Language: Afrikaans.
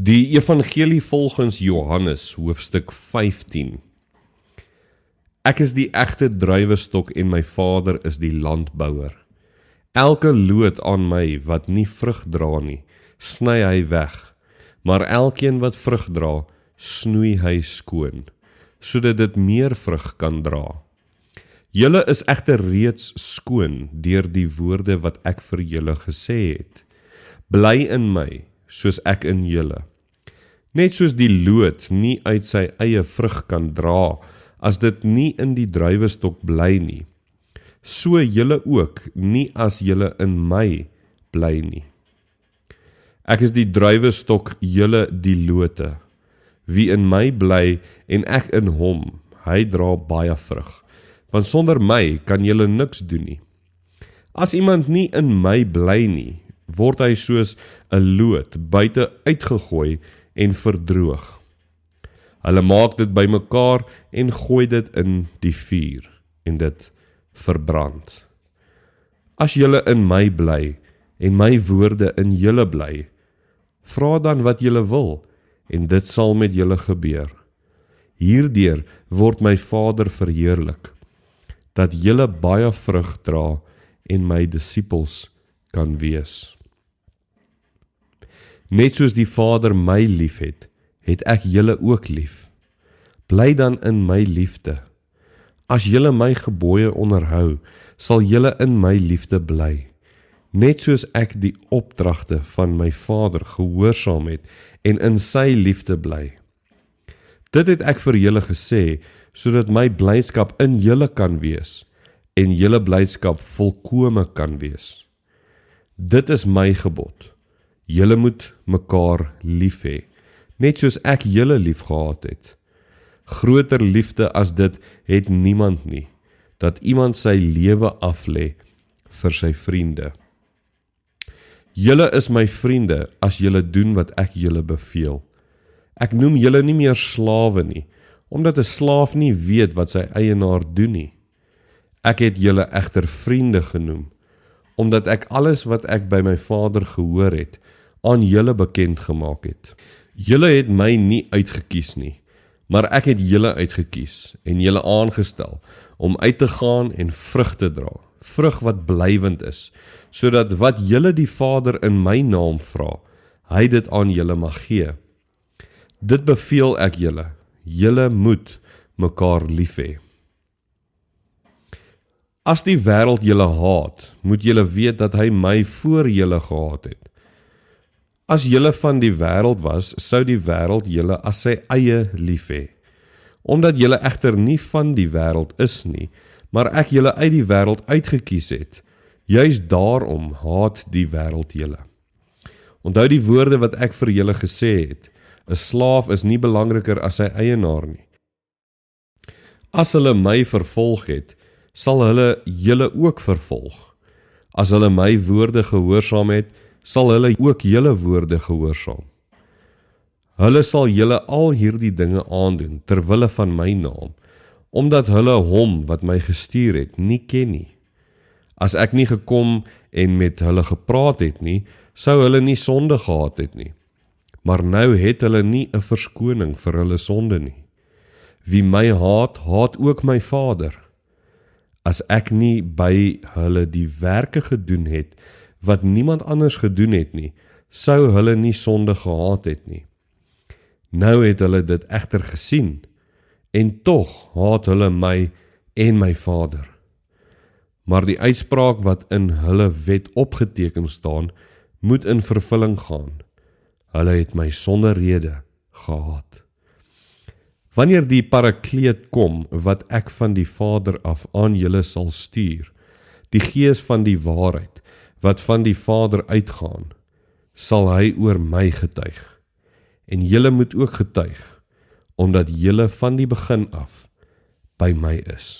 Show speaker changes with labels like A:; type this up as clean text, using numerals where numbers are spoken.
A: Die Evangelie volgens Johannes, hoofstuk 15. Ek is die egte druiwestok en my Vader is die landbouer. Elke loot aan my wat nie vrug dra nie, sny hy weg, maar elkeen wat vrug dra, snoei hy skoon, sodat dit meer vrug kan dra. Julle is egter reeds skoon deur die woorde wat ek vir julle gesê het. Bly in my, soos ek in julle. Net soos die loot nie uit sy eie vrug kan dra, as dit nie in die druiwestok bly nie, so julle ook nie as julle in my bly nie. Ek is die druiwestok, julle die lote. Wie in my bly en ek in hom, hy dra baie vrug, want sonder my kan julle niks doen nie. As iemand nie in my bly nie, word hy soos 'n loot buite uitgegooi en verdroog. Hulle maak dit bymekaar en gooi dit in die vuur en dit verbrand. As julle in my bly en my woorde in julle bly, vra dan wat julle wil en dit sal met julle gebeur. Hierdeur word my Vader verheerlik, dat julle baie vrug dra en my disippels kan wees. Net soos die Vader my liefhet, het ek julle ook lief. Bly dan in my liefde. As julle my gebooie onderhou, sal julle in my liefde bly. Net soos ek die opdragte van my Vader gehoorsaam het en in sy liefde bly. Dit het ek vir julle gesê, sodat my blydskap in julle kan wees en julle blydskap volkome kan wees. Dit is my gebod. Julle moet mekaar lief hê, net soos ek julle lief gehad het. Groter liefde as dit het niemand nie, dat iemand sy lewe aflê vir sy vriende. Julle is my vriende as julle doen wat ek julle beveel. Ek noem julle nie meer slawe nie, omdat 'n slaaf nie weet wat sy eienaar doen nie. Ek het julle egter vriende genoem, omdat ek alles wat ek by my Vader gehoor het, aan julle bekend gemaak het. Julle het my nie uitgekies nie, maar ek het julle uitgekies en julle aangestel om uit te gaan en vrug te dra, vrug wat blywend is, sodat wat julle die Vader in my naam vra, hy dit aan julle mag gee. Dit beveel ek julle, julle moet mekaar lief hê. As die wêreld julle haat, moet julle weet dat hy my voor julle gehaat het. As julle van die wêreld was, sou die wêreld julle as sy eie lief hê. Omdat julle egter nie van die wêreld is nie, maar ek julle uit die wêreld uitgekies het, juis daarom haat die wêreld julle. Onthou die woorde wat ek vir julle gesê het, 'n slaaf is nie belangriker as sy eienaar nie. As hulle my vervolg het, sal hulle julle ook vervolg. As hulle my woorde gehoorsaam het, sal hulle ook julle woorde gehoorsaam. Hulle sal julle al hierdie dinge aandoen, terwille van my naam, omdat hulle hom wat my gestuur het, nie ken nie. As ek nie gekom en met hulle gepraat het nie, sou hulle nie sonde gehad het nie. Maar nou het hulle nie 'n verskoning vir hulle sonde nie. Wie my haat, haat ook my Vader. As ek nie by hulle die werke gedoen het, wat niemand anders gedoen het nie, sou hulle nie sonde gehad het nie. Nou het hulle dit egter gesien, en tog haat hulle my en my Vader. Maar die uitspraak wat in hulle wet opgeteken staan, moet in vervulling gaan. Hulle het my sonder rede gehaat. Wanneer die Parakleet kom, wat ek van die Vader af aan julle sal stuur, die Gees van die waarheid, wat van die Vader uitgaan, sal hy oor my getuig. En julle moet ook getuig, omdat julle van die begin af by my is.